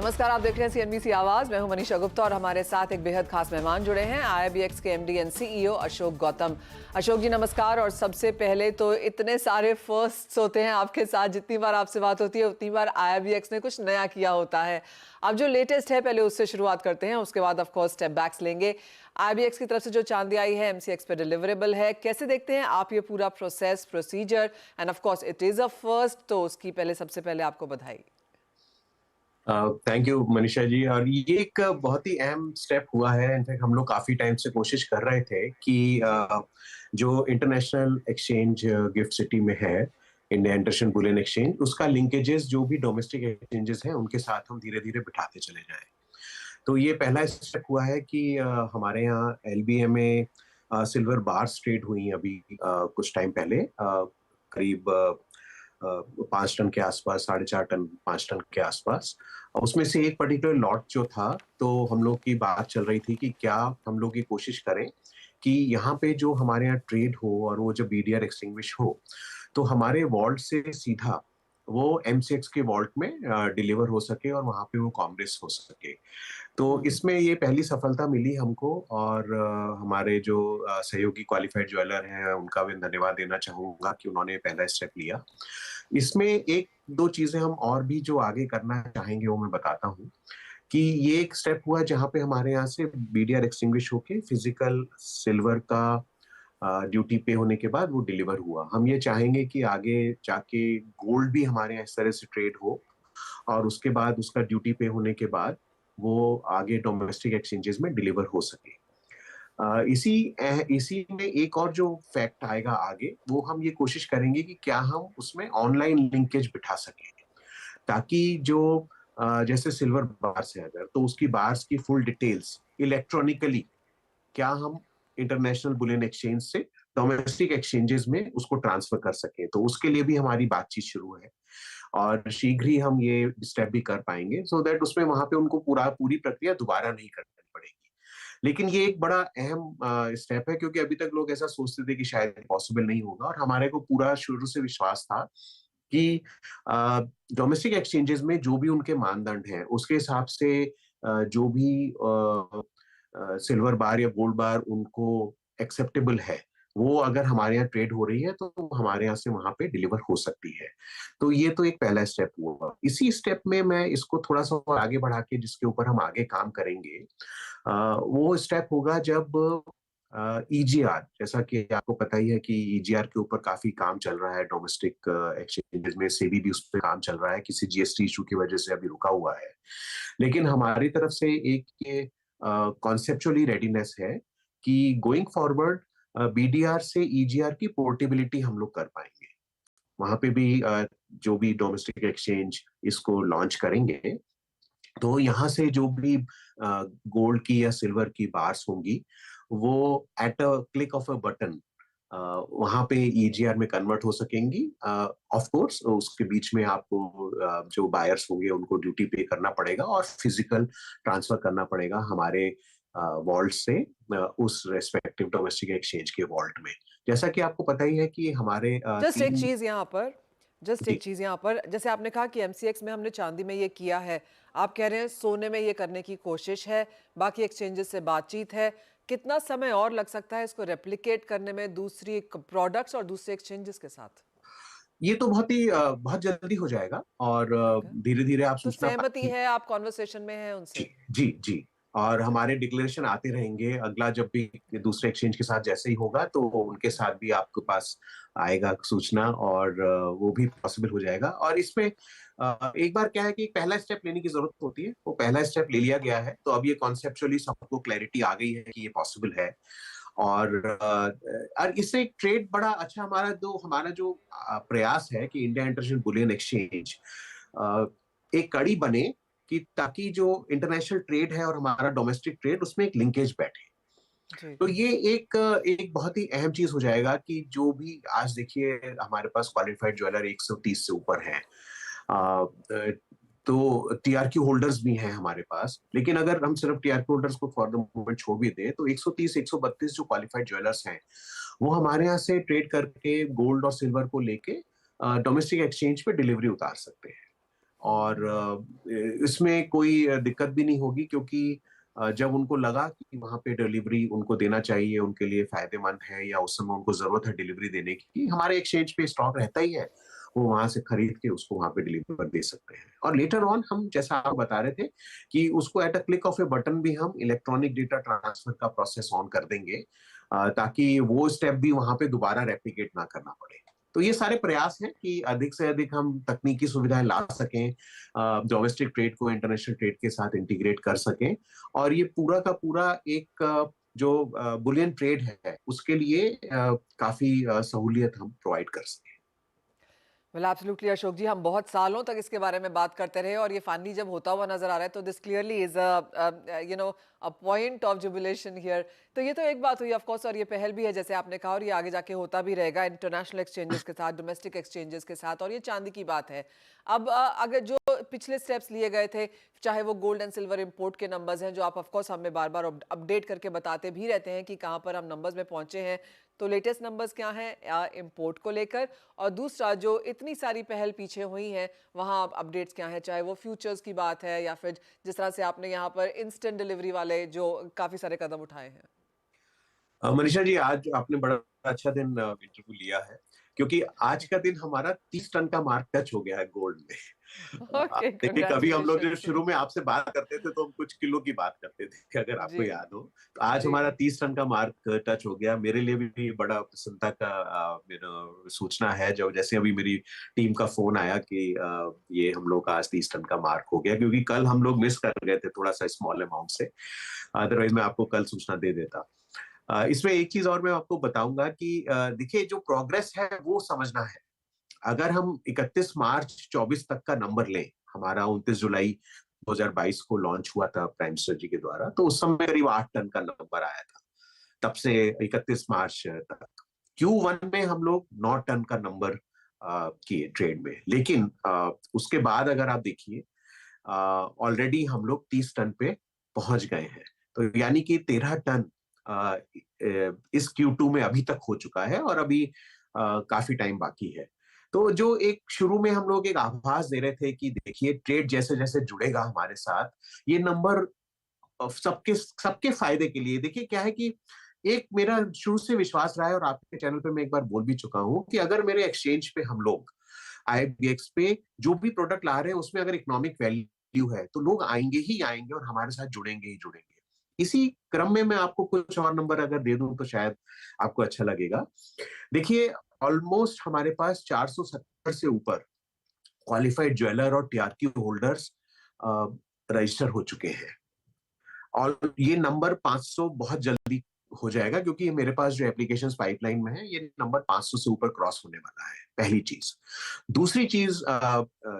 नमस्कार, आप देख रहे हैं सीएनबीसी आवाज। मैं हूं मनीषा गुप्ता और हमारे साथ एक बेहद खास मेहमान जुड़े हैं, आईआईबीएक्स के MD and CEO Ashok Gautam. Ashok ji नमस्कार। और सबसे पहले तो इतने सारे फर्स्ट्स होते हैं आपके साथ, जितनी बार आपसे बात होती है उतनी बार आईआईबीएक्स ने कुछ नया किया होता है। अब जो लेटेस्ट है पहले उससे शुरुआत करते हैं, उसके बाद ऑफ कोर्स स्टेप बैक्स लेंगे। आईआईबीएक्स की तरफ से जो चांदी आई है एमसीएक्स पे डिलीवरेबल है, कैसे देखते हैं आप ये पूरा process procedure? End of course it is a first, तो उसकी पहले सबसे पहले आपको बधाई। Thank you Manisha ji. और ये एक बहुत ही अहम स्टेप हुआ है। इनफैक्ट हम लोग काफी टाइम से कोशिश कर रहे थे कि जो इंटरनेशनल एक्सचेंज गिफ्ट सिटी में है, इंडिया इंटरनेशनल बुलियन एक्सचेंज, उसका लिंकेजेस जो भी डोमेस्टिक एक्सचेंजेस हैं उनके साथ हम धीरे धीरे बिठाते चले जाएं। तो ये पहला स्टेप हुआ है कि हमारे यहाँ एलबीए में सिल्वर बार्स ट्रेड हुई अभी कुछ टाइम पहले, करीब 5 टन के आसपास, 4.5 टन 5 टन के आसपास। उसमें से एक पर्टिकुलर लॉट जो था, तो हम लोग की बात चल रही थी कि क्या हम लोग ये कोशिश करें कि यहाँ पे जो हमारे यहाँ ट्रेड हो और वो जब बीडीआर एक्सटिंग्विश हो तो हमारे वॉल्ट से सीधा वो एमसीएक्स के वॉल्ट में डिलीवर हो सके और वहां पे वो कांग्रेस हो सके। तो इसमें ये पहली सफलता मिली हमको। और हमारे जो सहयोगी क्वालिफाइड ज्वेलर हैं उनका भी धन्यवाद देना चाहूंगा कि उन्होंने पहला स्टेप लिया। इसमें एक दो चीजें हम और भी जो आगे करना चाहेंगे वो मैं बताता हूँ। कि ये एक स्टेप हुआ जहां पे हमारे यहाँ से बीडीआर एक्सटिंग्विश होके फिजिकल सिल्वर का ड्यूटी पे होने के बाद वो डिलीवर हुआ। हम ये चाहेंगे कि आगे जाके गोल्ड भी हमारे यहाँ इस तरह से ट्रेड हो और उसके बाद उसका ड्यूटी पे होने के बाद वो आगे डोमेस्टिक एक्सचेंजेस में डिलीवर हो सके। इसी में एक और जो फैक्ट आएगा आगे, वो हम ये कोशिश करेंगे कि क्या हम उसमें ऑनलाइन लिंकेज बिठा सकें, ताकि जो जैसे सिल्वर बार्स है अगर, तो उसकी बार्स की फुल डिटेल्स इलेक्ट्रॉनिकली क्या हम इंटरनेशनल बुलियन एक्सचेंज से डोमेस्टिक एक्सचेंजेस में उसको ट्रांसफर कर सकें। तो उसके लिए भी हमारी बातचीत शुरू है और शीघ्र ही हम ये स्टेप भी कर पाएंगे, सो दैट उसमें वहां पे उनको पूरी प्रक्रिया दोबारा नहीं करनी पड़ेगी। लेकिन ये एक बड़ा अहम स्टेप है, क्योंकि अभी तक लोग ऐसा सोचते थे कि शायद पॉसिबल नहीं होगा, और हमारे को पूरा शुरू से विश्वास था कि डोमेस्टिक एक्सचेंजेस में जो भी उनके मानदंड हैं उसके हिसाब से जो भी सिल्वर बार या गोल्ड बार उनको एक्सेप्टेबल है, वो अगर हमारे यहाँ ट्रेड हो रही है तो हमारे यहाँ से वहां पे डिलीवर हो सकती है। तो ये तो एक पहला स्टेप हुआ। इसी स्टेप में मैं इसको थोड़ा सा और आगे बढ़ा के जिसके ऊपर हम आगे काम करेंगे, वो स्टेप होगा जब ईजीआर, जैसा कि आपको पता ही है कि ईजीआर के ऊपर काफी काम चल रहा है डोमेस्टिक एक्सचेंजेस में, सेबी भी उस पर काम चल रहा है, किसी जीएसटी इशू की वजह से अभी रुका हुआ है। लेकिन हमारी तरफ से एक ये कॉन्सेप्चुअली रेडीनेस है कि गोइंग फॉरवर्ड बीडीआर से ईजीआर की पोर्टेबिलिटी हम लोग कर पाएंगे। वहां पे भी जो भी डोमेस्टिक एक्सचेंज इसको लॉन्च करेंगे, तो यहाँ से जो भी गोल्ड की या सिल्वर की बार्स होंगी वो at a click of a button वहां पे ईजीआर में कन्वर्ट हो सकेंगी। ऑफ कोर्स उसके बीच में आपको जो बायर्स होंगे उनको ड्यूटी पे करना पड़ेगा और फिजिकल ट्रांसफर करना पड़ेगा हमारे वॉल्ट से उस रेस्पेक्टिव डोमेस्टिक एक्सचेंज के वॉल्ट में। जैसा कि आपको पता ही है कि हमारे जस्ट एक तीन। चीज यहाँ पर जस्ट जी। एक चीज यहाँ पर जैसे आपने कहा कि एमसीएक्स में हमने चांदी में ये किया है, आप कह रहे हैं सोने में ये करने की कोशिश है, बाकी एक्सचेंजेस से बातचीत है। कितना समय और लग सकता है इसको रेप्लिकेट करने में दूसरी प्रोडक्ट्स और दूसरे एक्सचेंजेस के साथ? ये तो बहुत जल्दी हो जाएगा और ओके, धीरे धीरे आप तो सूचना सहमति पाएंगे। है, आप कॉन्वर्सेशन में हैं जी उनसे? जी जी। और हमारे डिक्लेरेशन आते रहेंगे, अगला जब भी दूसरे एक्सचेंज के साथ जैसे ही होगा तो उनके साथ भी आपके पास आएगा सूचना, और वो भी पॉसिबल हो जाएगा। और इसमें एक बार क्या है कि पहला स्टेप लेने की जरूरत होती है, वो पहला स्टेप ले लिया गया है, तो अब ये कॉन्सेप्चुअली सबको क्लैरिटी आ गई है कि ये पॉसिबल है। और इससे एक ट्रेड बड़ा अच्छा हमारा जो प्रयास है कि इंडिया इंटरनेशनल बुलियन एक्सचेंज एक कड़ी बने, कि ताकि जो इंटरनेशनल ट्रेड है और हमारा डोमेस्टिक ट्रेड उसमें एक लिंकेज बैठे। जी तो ये एक बहुत ही अहम चीज हो जाएगा कि जो भी आज देखिए हमारे पास क्वालिफाइड ज्वेलर 130 से ऊपर हैं। तो टीआरक्यू होल्डर्स भी हैं हमारे पास, लेकिन अगर हम सिर्फ टीआरक्यू होल्डर्स को फॉर द मोमेंट छोड़ भी दें तो 130 132 जो क्वालिफाइड ज्वेलर्स हैं वो हमारे यहाँ से ट्रेड करके गोल्ड और सिल्वर को लेके डोमेस्टिक एक्सचेंज पे डिलीवरी उतार सकते हैं। और इसमें कोई दिक्कत भी नहीं होगी, क्योंकि जब उनको लगा कि वहां पे डिलीवरी उनको देना चाहिए, उनके लिए फायदेमंद है, या उस समय उनको जरूरत है डिलीवरी देने की, हमारे एक्सचेंज पे स्टॉक रहता ही है, वो वहां से खरीद के उसको वहां पे डिलीवर दे सकते हैं। और लेटर ऑन हम, जैसा आप बता रहे थे, कि उसको at a click of A button भी हम इलेक्ट्रॉनिक डेटा ट्रांसफर का प्रोसेस ऑन कर देंगे, ताकि वो स्टेप भी वहां पे दोबारा रेप्लिकेट ना करना पड़े। तो ये सारे प्रयास हैं कि अधिक से अधिक हम तकनीकी सुविधाएं ला सकें, डोमेस्टिक ट्रेड को इंटरनेशनल ट्रेड के साथ इंटीग्रेट कर सकें, और ये पूरा का पूरा एक जो बुलियन ट्रेड है उसके लिए काफी सहूलियत हम प्रोवाइड कर सकें। वेल एब्सोल्युटली अशोक जी, हम बहुत सालों तक इसके बारे में बात करते रहे और ये फाइनली जब होता हुआ नजर आ रहा है तो this clearly is a point of jubilation here. तो ये तो एक बात हुई ऑफ कोर्स, और ये पहल भी है जैसे आपने कहा, और ये आगे जाके होता भी रहेगा इंटरनेशनल एक्सचेंजेस के साथ, डोमेस्टिक एक्सचेंजेस के साथ, और ये चांदी की बात है। अब अगर जो पिछले स्टेप्स लिए गए थे, चाहे वो गोल्ड एंड सिल्वर इंपोर्ट के नंबर्स हैं जो आप ऑफ कोर्स हमें बार बार अपडेट करके बताते भी रहते हैं कि कहाँ पर हम नंबर्स में पहुंचे हैं, तो लेटेस्ट नंबर्स क्या हैं इंपोर्ट को लेकर, और दूसरा जो इतनी सारी पहल पीछे हुई हैं वहाँ अपडेट्स क्या हैं, चाहे वो फ्यूचर्स की बात है या फिर जिस तरह से आपने यहाँ पर इंस्टेंट डिलीवरी वाले जो काफी सारे कदम उठाए हैं। मनीषा जी, आज आपने बड़ा अच्छा दिन इंटरव्यू लिया है, क्योंकि आज का दिन हमारा 30 टन का मार्क टच हो गया है गोल्ड में। ओके, देखिए, कभी हम लोग जब कांग्रेचुलेशंस। शुरू में आपसे बात करते थे तो हम कुछ किलो की बात करते थे, अगर आपको जी याद हो। तो आज जी। हमारा 30 टन का मार्क टच हो गया। मेरे लिए भी बड़ा प्रसन्नता का सूचना है, जो जैसे अभी मेरी टीम का फोन आया कि ये हम लोग का आज 30 टन का मार्क हो गया, क्योंकि कल हम लोग मिस कर गए थे थोड़ा सा स्मॉल अमाउंट से। अदरवाइज मैं आपको कल सूचना दे देता। इसमें एक चीज और मैं आपको बताऊंगा कि देखिए, जो प्रोग्रेस है वो समझना है। अगर हम 31 मार्च 24 तक का नंबर लें, हमारा 29 जुलाई 2022 को लॉन्च हुआ था प्राइम मिनिस्टर जी के द्वारा, तो उस समय करीब 8 टन का नंबर आया था। तब से 31 मार्च तक Q1 में हम लोग 9 टन का नंबर किए ट्रेड में। लेकिन उसके बाद अगर आप देखिए, ऑलरेडी हम लोग 30 टन पे पहुंच गए हैं। तो यानी कि 13 टन इस Q2 में अभी तक हो चुका है, और अभी काफी टाइम बाकी है। तो जो एक शुरू में हम लोग एक आभास दे रहे थे कि देखिए, ट्रेड जैसे जैसे जुड़ेगा हमारे साथ, ये नंबर सबके सबके फायदे के लिए। देखिए क्या है कि एक मेरा शुरू से विश्वास रहा है, और आपके चैनल पे मैं एक बार बोल भी चुका हूं, कि अगर मेरे एक्सचेंज पे हम लोग IBX पे जो भी प्रोडक्ट ला रहे हैं उसमें अगर इकोनॉमिक वैल्यू है, तो लोग आएंगे ही आएंगे और हमारे साथ जुड़ेंगे ही जुड़ेंगे। इसी क्रम में मैं आपको कुछ और नंबर अगर दे दूं तो शायद आपको अच्छा लगेगा। देखिए, ऑलमोस्ट हमारे पास 470 से ऊपर क्वालिफाइड ज्वेलर और TRQ होल्डर्स रजिस्टर हो चुके हैं, और ये नंबर 500 बहुत जल्दी हो जाएगा, क्योंकि मेरे पास जो एप्लीकेशंस पाइपलाइन में है, ये नंबर 500 से ऊपर क्रॉस होने वाला है। पहली चीज। दूसरी चीज,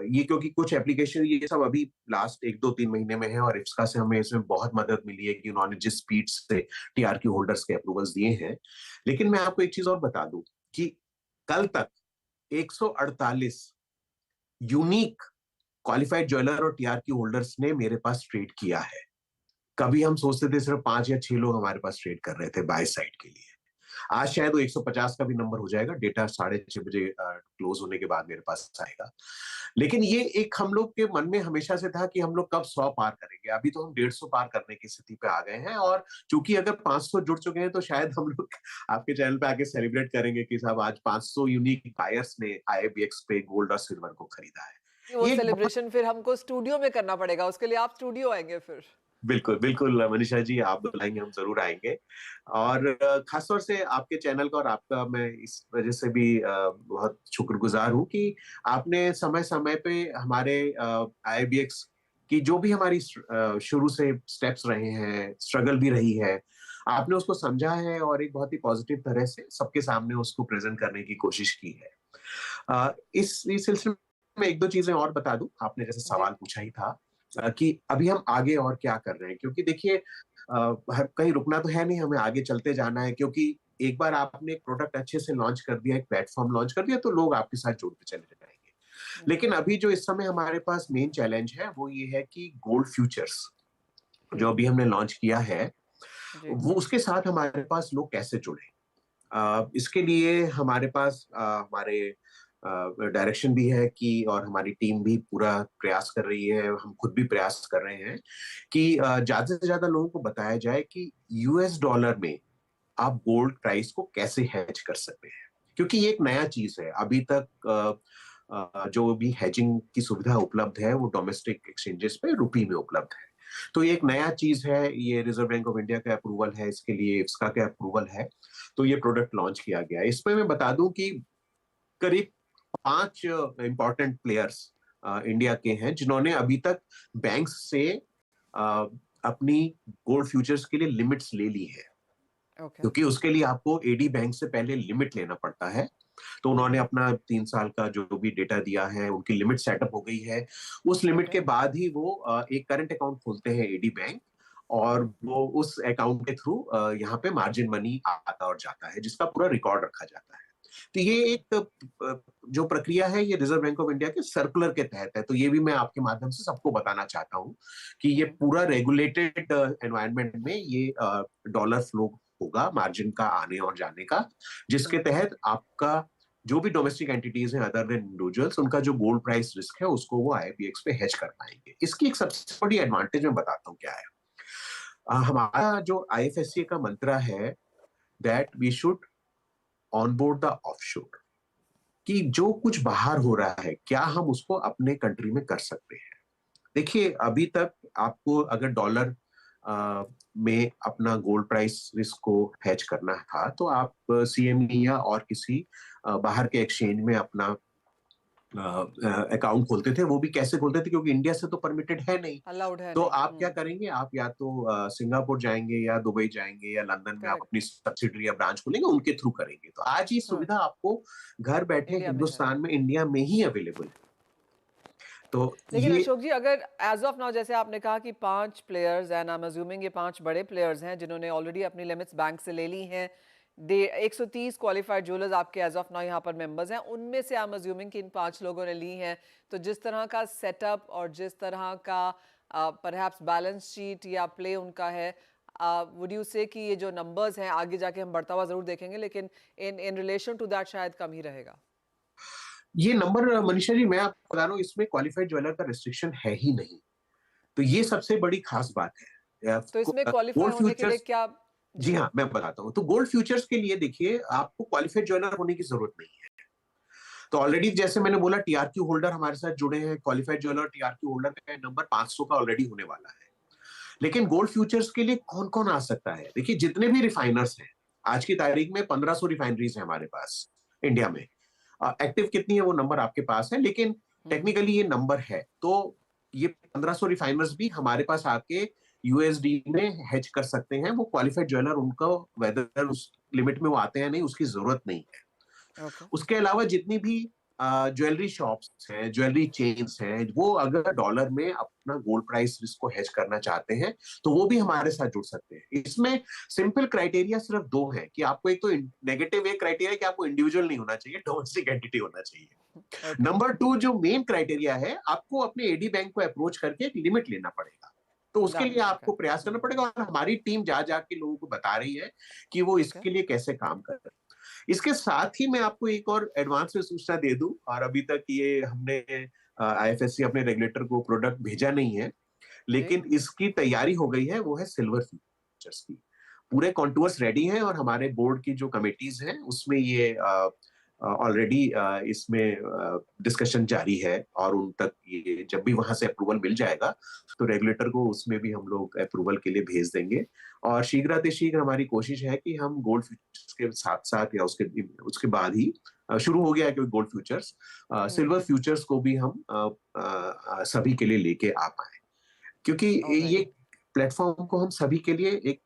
ये क्योंकि कुछ एप्लीकेशन ये सब अभी लास्ट 1 2 3 महीने में है, और इफ्सका से हमें इसमें बहुत मदद मिली है कि उन्होंने जिस स्पीड से TRQ होल्डर्स के अप्रूवल्स दिए हैं। लेकिन मैं आपको एक चीज और बता दूं कि कल तक 148 यूनिक क्वालिफाइड ज्वेलर और TRQ होल्डर्स ने मेरे पास ट्रेड किया है। कभी हम सोचते थे सिर्फ 5 या 6 लोग हमारे पास ट्रेड कर रहे थे बाय साइड के लिए। आज शायद वो 150 का भी नंबर हो जाएगा। डेटा 6:30 बजे क्लोज होने के बाद मेरे पास आएगा। लेकिन ये एक हम लोग के मन में हमेशा से था कि हम लोग कब 100 पार करेंगे। अभी तो हम 150 पार करने की स्थिति पे आ गए हैं, और चूंकि अगर 500 जुड़ चुके हैं तो शायद हम लोग आपके चैनल पे आके सेलिब्रेट करेंगे कि साहब आज 500 यूनिक बायर्स ने IBX पे गोल्ड और सिल्वर को खरीदा है। वो ये एक बहुत सेलिब्रेशन फिर हमको स्टूडियो में करना पड़ेगा, उसके लिए आप स्टूडियो आएंगे फिर। बिल्कुल, बिल्कुल मनीषा जी, आप बुलाएंगे हम जरूर आएंगे। और खासतौर से आपके चैनल का और आपका मैं इस वजह से भी बहुत शुक्रगुजार हूँ कि आपने समय समय पे हमारे IBX की जो भी हमारी शुरू से स्टेप्स रहे हैं, स्ट्रगल भी रही है, आपने उसको समझा है और एक बहुत ही पॉजिटिव तरह से सबके सामने उसको प्रेजेंट करने की कोशिश की है। इस सिलसिले में एक दो चीजें और बता दूं। आपने जैसे जी सवाल पूछा ही था कि अभी हम आगे और क्या कर रहे हैं, क्योंकि देखिए, कहीं रुकना तो है नहीं, हमें आगे चलते जाना है। क्योंकि एक बार आपने एक प्रोडक्ट अच्छे से लॉन्च कर दिया, एक प्लेटफॉर्म लॉन्च कर दिया, तो लोग आपके साथ जुड़ते चले जाएंगे। जी लेकिन अभी जो इस समय हमारे पास मेन चैलेंज है वो ये है कि गोल्ड फ्यूचर्स जो जी अभी हमने लॉन्च किया है, जी वो उसके साथ हमारे पास लोग कैसे जुड़े। इसके लिए हमारे पास हमारे डायरेक्शन भी है कि, और हमारी टीम भी पूरा प्रयास कर रही है, हम खुद भी प्रयास कर रहे हैं कि ज्यादा से ज्यादा लोगों को बताया जाए कि यूएस डॉलर में आप गोल्ड प्राइस को कैसे हेज कर सकते हैं, क्योंकि ये एक नया चीज है। अभी तक जो भी हेजिंग की सुविधा उपलब्ध है वो डोमेस्टिक एक्सचेंजेस पे रुपी में उपलब्ध है। तो ये एक नया चीज है, ये रिजर्व बैंक ऑफ इंडिया का अप्रूवल है, इसके लिए इफ्सका का अप्रूवल है, तो ये प्रोडक्ट लॉन्च किया गया है। इसमें मैं बता दूं कि करीब 5 इंपॉर्टेंट प्लेयर्स इंडिया के हैं जिन्होंने अभी तक बैंक से अपनी गोल्ड फ्यूचर्स के लिए लिमिट्स ले ली है। क्योंकि उसके लिए आपको एडी बैंक से पहले लिमिट लेना पड़ता है, तो उन्होंने अपना 3 साल का जो भी डेटा दिया है, उनकी लिमिट सेटअप हो गई है। उस लिमिट के बाद ही वो एक करंट अकाउंट खोलते हैं एडी बैंक, और वो उस अकाउंट के थ्रू यहाँ पे मार्जिन मनी आता और जाता है, जिसका पूरा रिकॉर्ड रखा जाता है। तो ये एक जो प्रक्रिया है, ये रिजर्व बैंक ऑफ इंडिया के सर्कुलर के तहत है। तो ये भी मैं आपके माध्यम से सबको बताना चाहता हूँ कि ये पूरा रेगुलेटेड एनवायरनमेंट में ये डॉलर फ्लो होगा, मार्जिन का आने और जाने का, जिसके तहत आपका जो भी डोमेस्टिक एंटिटीज हैं अदर देन इंडिविजुअल्स, उनका जो गोल्ड प्राइस रिस्क है उसको वो आईबीएक्स पे हेज कर पाएंगे। इसकी एक सबसे बड़ी एडवांटेज मैं बताता हूँ क्या है। हमारा जो आईएफएससी का मंत्र है that we should onboard the offshore, कि जो कुछ बाहर हो रहा है क्या हम उसको अपने कंट्री में कर सकते हैं। देखिए, अभी तक आपको अगर डॉलर में अपना गोल्ड प्राइस रिस्क को हेज करना था तो आप सीएमई या और किसी बाहर के एक्सचेंज में अपना अकाउंट खोलते थे। वो भी कैसे खोलते थे, क्योंकि इंडिया से तो परमिटेड है नहीं। अलाउड है तो नहीं। आप क्या करेंगे, आप या तो सिंगापुर जाएंगे या दुबई जाएंगे या लंदन में आप करेक्ट। अपनी सब्सिडरी या ब्रांच खोलेंगे, उनके थ्रू करेंगे। तो आज ये सुविधा आपको घर बैठे इंडिया में है। हिंदुस्तान में, इंडिया में ही अवेलेबल है। तो लेकिन ये अशोक जी, अगर एज ऑफ नाउ जैसे आपने कहा कि 5 players and I am assuming ये 5 बड़े प्लेयर्स हैं जिन्होंने ऑलरेडी अपनी लिमिट्स बैंक से ले ली हैं, दे 130 क्वालिफाइड ज्वेलर्स आपके एज ऑफ नाउ यहाँ पर मेंबर्स हैं, उनमें से आई एम अज्यूमिंग कि इन 5 लोगों ने ली हैं। तो जिस तरह का सेटअप और जिस तरह का परहैप्स बैलेंस शीट या प्ले उनका है, वुड यू से कि ये जो नंबर्स हैं आगे जाके हम बढ़ता हुआ जरूर देखेंगे, लेकिन इन इन रिलेशन टू दैट शायद कम ही रहेगा। ये नंबर, मनीषा जी, मैं आपको बता रहा हूँ, इसमें क्वालिफाइड ज्वेलर का रिस्ट्रिक्शन है ही नहीं। तो ये सबसे बड़ी खास बात है। तो इसमें क्वालिफाई गोल्ड होने के लिए फ्यूचर्स, क्या? जी जी। हाँ, मैं बताता हूँ। तो गोल्ड फ्यूचर्स के लिए देखिए, आपको क्वालिफाइड ज्वेलर होने की जरूरत नहीं है। तो ऑलरेडी जैसे मैंने बोला, टीआरक्यू होल्डर हमारे साथ जुड़े हैं। क्वालिफाइड ज्वेलर टीआरक्यू होल्डर का नंबर 500 का ऑलरेडी होने वाला है। लेकिन गोल्ड फ्यूचर्स के लिए कौन कौन आ सकता है? देखिए, जितने भी रिफाइनर्स हैं, आज की तारीख में 1500 रिफाइनरीज है हमारे पास इंडिया में। एक्टिव कितनी है वो नंबर आपके पास है, लेकिन टेक्निकली ये नंबर है। तो ये 1500 रिफाइनर्स भी हमारे पास आके यूएसडी में हेज कर सकते हैं। वो क्वालिफाइड ज्वेलर, उनको वेदर उस लिमिट में वो आते हैं नहीं, उसकी जरूरत नहीं है। ओके। उसके अलावा जितनी भी ज्वेलरी शॉप्स हैं, ज्वेलरी चेन्स हैं, वो अगर डॉलर में अपना गोल्ड प्राइस रिस्क को हेज करना चाहते हैं तो वो भी हमारे साथ जुड़ सकते हैं। इसमें सिंपल क्राइटेरिया सिर्फ 2 है कि आपको, एक तो नेगेटिव एक क्राइटेरिया कि आपको इंडिविजुअल नहीं होना चाहिए, डोमेस्टिक एंटिटी होना चाहिए। ओके। नंबर 2 जो मेन क्राइटेरिया है, आपको अपने एडी बैंक को अप्रोच करके एक लिमिट लेना पड़ेगा। तो उसके लिए डन। आपको प्रयास करना पड़ेगा, और हमारी टीम जा जाके लोगों को बता रही है कि वो ओके। इसके लिए कैसे काम कर रहे हैं। इसके साथ ही मैं आपको एक और एडवांस में सूचना दे दूं, और अभी तक ये हमने आईएफएससी अपने रेगुलेटर को प्रोडक्ट भेजा नहीं है, जी। लेकिन इसकी तैयारी हो गई है। वो है सिल्वर फ्यूचर्स की। पूरे कॉन्टूर्स रेडी हैं, और हमारे बोर्ड की जो कमिटीज हैं उसमें ये ऑलरेडी इसमें डिस्कशन जारी है, और उन तक ये जब भी वहां से अप्रूवल मिल जाएगा तो रेगुलेटर को उसमें भी हम लोग अप्रूवल के लिए भेज देंगे। और शीघ्र हमारी कोशिश है कि हम गोल्ड फ्यूचर्स के साथ साथ या उसके उसके बाद ही शुरू हो गया है, क्योंकि गोल्ड फ्यूचर्स, सिल्वर फ्यूचर्स को भी हम सभी के लिए लेके आ पाए। क्योंकि ऑलराइट। ये प्लेटफॉर्म को हम सभी के लिए एक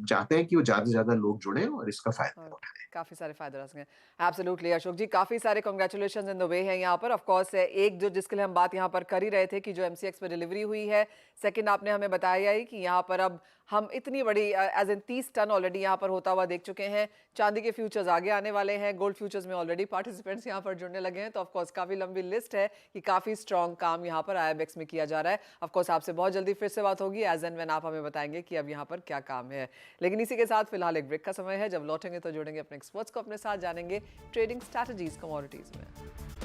चाहते हैं कि वो ज्यादा से ज्यादा लोग जुड़े और इसका फायदा और उठाएं। काफी सारे फायदे रह सकें। एब्सोल्युटली अशोक जी, काफी सारे कांग्रेचुलेशंस इन द वे है यहाँ पर। ऑफ कोर्स एक जो जिसके लिए हम बात यहाँ पर कर ही रहे थे कि जो एमसीएक्स में डिलीवरी हुई है, सेकंड आपने हमें बताया ही कि यहाँ पर अब हम इतनी बड़ी एज इन 30 टन ऑलरेडी यहाँ पर होता हुआ देख चुके हैं। चांदी के फ्यूचर्स आगे आने वाले हैं, गोल्ड फ्यूचर्स में ऑलरेडी पार्टिसिपेंट्स यहाँ पर जुड़ने लगे हैं। तो ऑफकोर्स काफी लंबी लिस्ट है कि काफी स्ट्रॉन्ग काम यहाँ पर आईएमएक्स में किया जा रहा है। ऑफकोर्स आपसे बहुत जल्दी फिर से बात होगी एज एंड व्हेन आप हमें बताएंगे कि अब यहाँ पर क्या काम है। लेकिन इसी के साथ फिलहाल एक ब्रेक का समय है। जब लौटेंगे तो जोड़ेंगे अपने एक्सपर्ट्स को अपने साथ, जानेंगे ट्रेडिंग स्ट्रैटेजीज कमोडिटीज में।